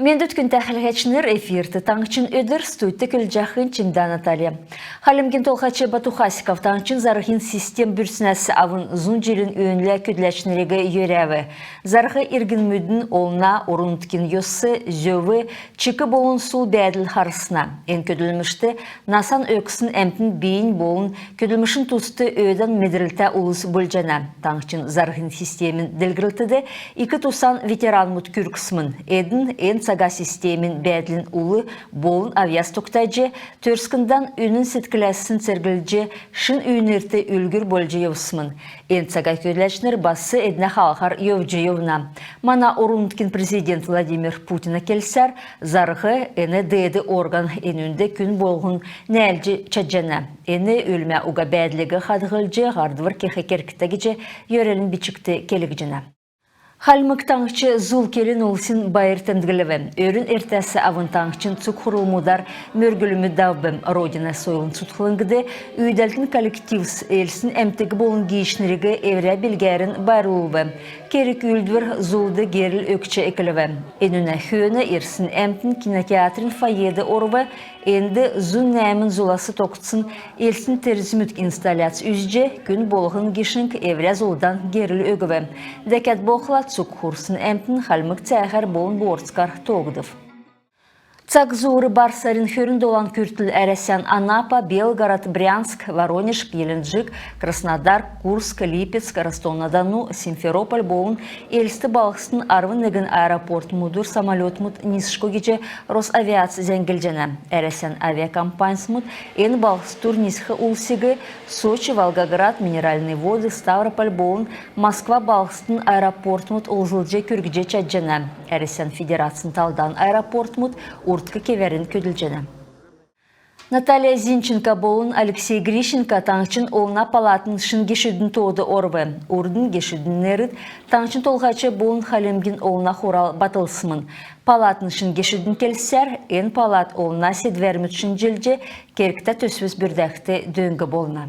Мен дүткін тәхілгәчінер эфирті таңчын өдір стуйтті күлжақын чимда Наталья. Халимген толқачы Батухасиков таңчын зарғын систем бүрсінәсі авын зұн желін өңілі күдләчінерегі үйерәві. Зарғы иргін мүдін олна орынткен йосы, зөві, чикі болын сул бәділ харысына. Ен көділмішті насан өксін әмтін бейін болын көділмішін тұсты өйдан медірілті ұлыс бүлжана. Таңчын зарғын системін ділгірілтіде, екі тусан ветеран мұт күркісмін. Ен сага системин бәділін улы болын авиас тоқтайжы, төрскіндан үнін сеткіләсін сәргілже шын үйінерті үлгір болжы еусымын. Ен сага көйләшінер басы әдіне қалқар еуджы еуна. Мана орынткен президент Владимир Путина келсәр, зарғы әні дәді орган енінде күн болғын нәлжі чаджана. Әні өлмә уға бәділігі қадғылжы ғардывыр кехекеркітігіже ерелін бичікті келігжіна. Халмык таңчы зул келін олсын байыр тәмдгіліві. Өрін әртәсі авын таңчын цук хұрылмудар мөргілімі дәвбім родина сойлын сұтқылыңгіде үйдәлтін коллективс әлсін әмтігі болын гейшнерігі әврә білгәрін байрылуы. Керік үлдвір зулды геріл өкчі әкіліві. Әнуна хүйіні ерсін әмтін кинотеатрын файеді орвы, әнді зұн нәмін зуласы тоқтсын әлсін терзіміт инсталляция үзже күн болғын гейшінг әврә зулдан геріл өгіві. Дәкәт боқла цук хурсын әмтін халмык цәғар болын борцкар тоғдыв. Цак зуры барсарын хөрін долан күртіл әрәсян Анапа, Белгород, Брянск, Воронеж, Еленджик, Краснодар, Курск, Липецк, Ростов-на-Дону, Симферополь болын елісті балықсын арвын нігін аэропорт мұдыр самолет мұд нисшко геже Росавиация зәңгілжені. Әрәсян авиакомпаниясы мұд ен балықсы тур нисхы улсигі Сочи, Волгоград, Минеральные воды, Ставрополь болын Москва балықсын аэропорт мұд ұлзылже күргіже чаджені. Әрәсян Федерациян талдан аэропорт мұд уртка кеверин көділжені. Наталья Зинченко болын Алексей Грищенко таңчын олна палатын шын кешудің тоды орвы. Урдың кешудің неріт таңчын толғачы болын халемген олна хорал батылсымын. Палатын шын кешудің келсер, ен палат олна седверміт шын желже керікті төсвіз бүрдәқті дөңгі болына.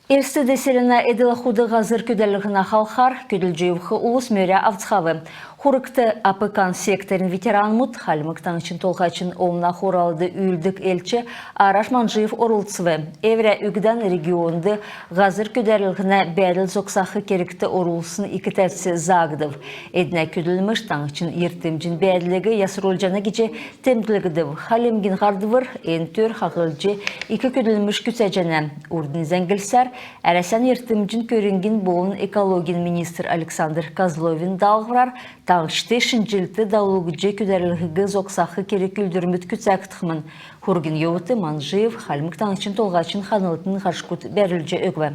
Ерсті деселіна әділі худы ғазыр көділігіна қалқар, көділжеуқы ұлыс мөрі авцхавы. Хурыкты апыкан секторын ветеран мұт, халмык таңчын толғачын олна хоралды үлдік елчі Араш Манжиев орылцывы. Эврә үгден регионды ғазыр көділігіна бәділ зоқсақы керікті орылсын икі тәрсі зағдыв. Әдіне көділміш таңчын ертімжін бәділігі ясыролжаны кече темділігідів. Халемген ғардывыр, әнтөр қағылжы икі көділміш күсәжені. Урдын зәңгілсәр, әрәсән ертімжін көрінген болын экологин министр Александр Козловин дағырар, таңшты шынжылты даулығыджы көдәрілігі зоқсақы керек үлдірміт күтсәктіқмін. Хургин еуіті Манжиев, халмік таңшын толғачын қанылытын ғашқұт бәрілжі өгві.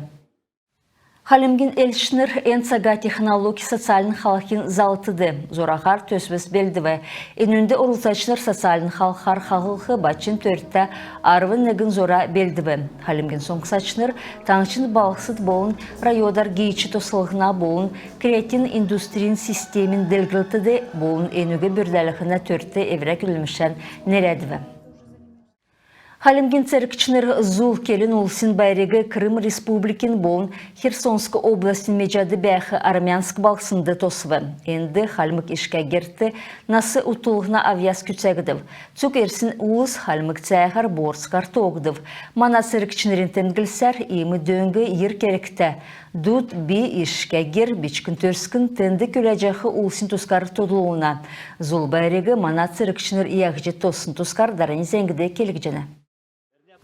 Халимген элшнер энсага технология социалин халқин залтыды. Зорағар төсбіс белдіві. Енінде орылсачныр социалин халқар қағылқы бачын төртті арвын нігін зора белдіві. Халимген соңқсачныр таңчын балықсыт болын райодар гейчі тосылығына болын креатин индустрин системин делгілтіде болын енуге бүрдәліғіне төртті евре күлімішен нерәдіві. Халимген церкчнер зул келін улсын байрегі Крым Республикин болын Херсонск областын межады бәхі армянск балқсынды тосывы. Енді халмык ішке герті насы ұтылғына авиас күтсәгідів. Цук ерсін улыс халмык цәғар борскар тоғдив. Мана церкчнерін тәмгілсәр емі дөңгі ер керекті. Дуд би ішке гер бичкін төрскін тәнді көләжәқі улсын тускар тодылуына. Зул байрегі мана церкчнерияғжет тосын тускар дарани зәңгіде келгжені.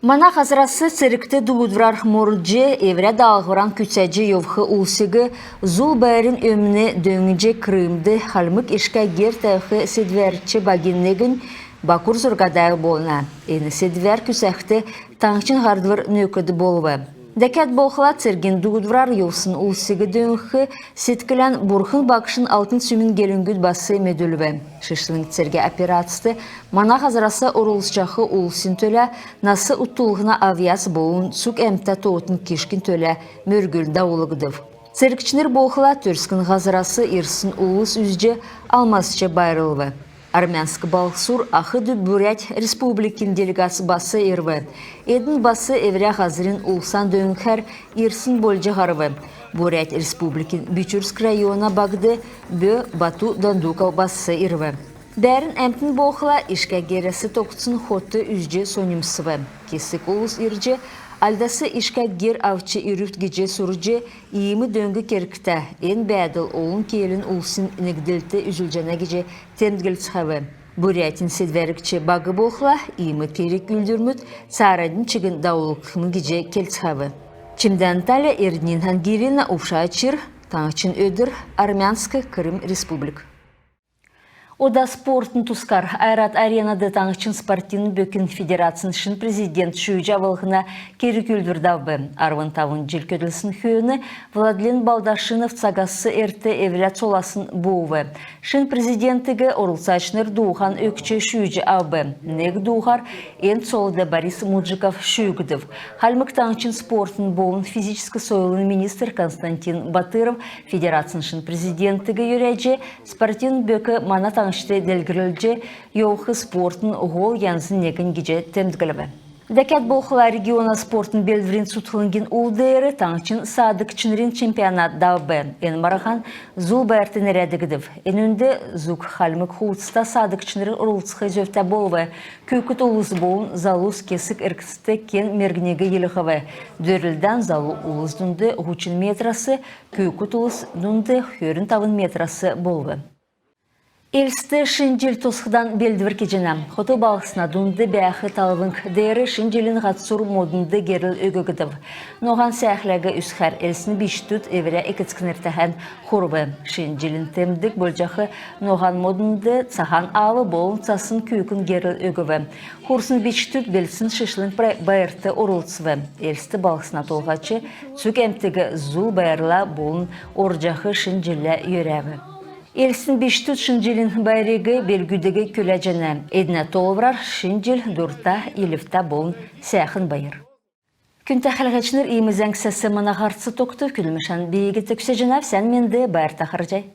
Мана қазырасы церікті дуудврар мордже еврә дағыран күтсәджі евхы улсығы зул бәрін өміне дөңінже Крымды халмык ішка гер тәуқы седверчі багиннегін Бакур зұрғадағы болына. Ені седвер күсәқті таңчын ғардвыр нөкіді болуы. Дәкәт болғыла церген дуудврар евсын улсығы дөңіқі сеткілән бұрхын бақшын алтын сүмін гелінгүд басы медулуы. Шышлың церге операциясы мана қазырасы орылысчақы улсын төлі насы ұттылығына авиас болуын сұк әмті тоғытын кешкін төлі мөргіл дауылығыдыв. Церкчнер болғыла төрскін қазырасы ерсін улыс үзже алмасыча байрылығы. Армянск балқсур Ахыды Бурят Республикин делегасы басы ерві. Эдін басы евря ғазырын улсан дөңкер ерсін болжы ғарвы. Бурят Республикин Бичурск района барды бө Бату Дандукал басы ерві. Бәрін әмтін боқыла ішке кересі тоқтысын хотты үзже сонымсывы. Кесік олыс ирже, алдасы ішке гер авчы ирүфт геже сұрже, иімі дөңгі керкті, ен бәділ олын кейлін ұлсын інігділті үзілжана геже темдгіл цхавы. Бурятин седверікче бағы боқыла, иімі перек үлдірміт, царадын чыгын даулыққымы геже келцхавы. Чимдан Таля Эрднин Хангирина Увшачир, Таңчин Өдір, Армянская Крым Республик. Ода спортын тускар Айрат аренады таңышын спортин бөкін федерациян шын президент шүйжа валғына кері күлдірдавбы. Арвын тавын жил көділсін хүйіні Владлен Балдашынов цагасы әрті әвілят соласын боуы. Шын президентігі орылсачныр дуған өкче шүйжі авбы. Нег дуғар ен солыда Борис Муджиков шүйгідів. Халмык таңышын спортын боуын физическі сойлын министр Константин Батыров федерациян шын президентігі юреже спортин бөкі мана таңышты делгірілже еуқы спортын ғол янзын негін геже темдгілібі. Дәкәт болқыла региона спортын белдврин сұтылынген ұлдайыры таңчын садық чынрин чемпионат даубы. Ен марахан зул бәртін әрәдігідів. Ен үнді зук халмык хуытыста садық чынрин ұрлысқы жөфті болуы. Көкіт ұлыс болын залус кесік әркісті кен мергінегі еліғывы. Дөрілден залу ұлыс дүнді ғучин метрасы, көкіт ұлыс дүнді хөрін тавын метрасы болуы. Элсті шынжел тосқыдан белдівір кежінам. Хоты бағысына дүнді бәқі талывынг дәрі шынжелін ғатсур модынды геріл өгігідів. Ноған сәхләгі үсхәр элсіні біштүт әвірі екітскініртіған қорбы. Шынжелін темдік бөлжақы ноған модынды цахан алы болын цасын күйкін геріл өгіві. Құрсын біштүт белсін шышлын байырты орылцывы. Элсті бағысына толғачы цүк әмтігі зул байырла болын оржақы шынжелі үйрәві. Элсін бештүт шынжелін байрегі белгүдегі көләжіні. Эдіне толыврар шынжел дұрта еліфта болын сәқін байыр. Күн тәхілғачыныр емізәң сәсі мұнағарцы тоқты күлмішан бейгі түксе жинав сән менді байыр тақыржай.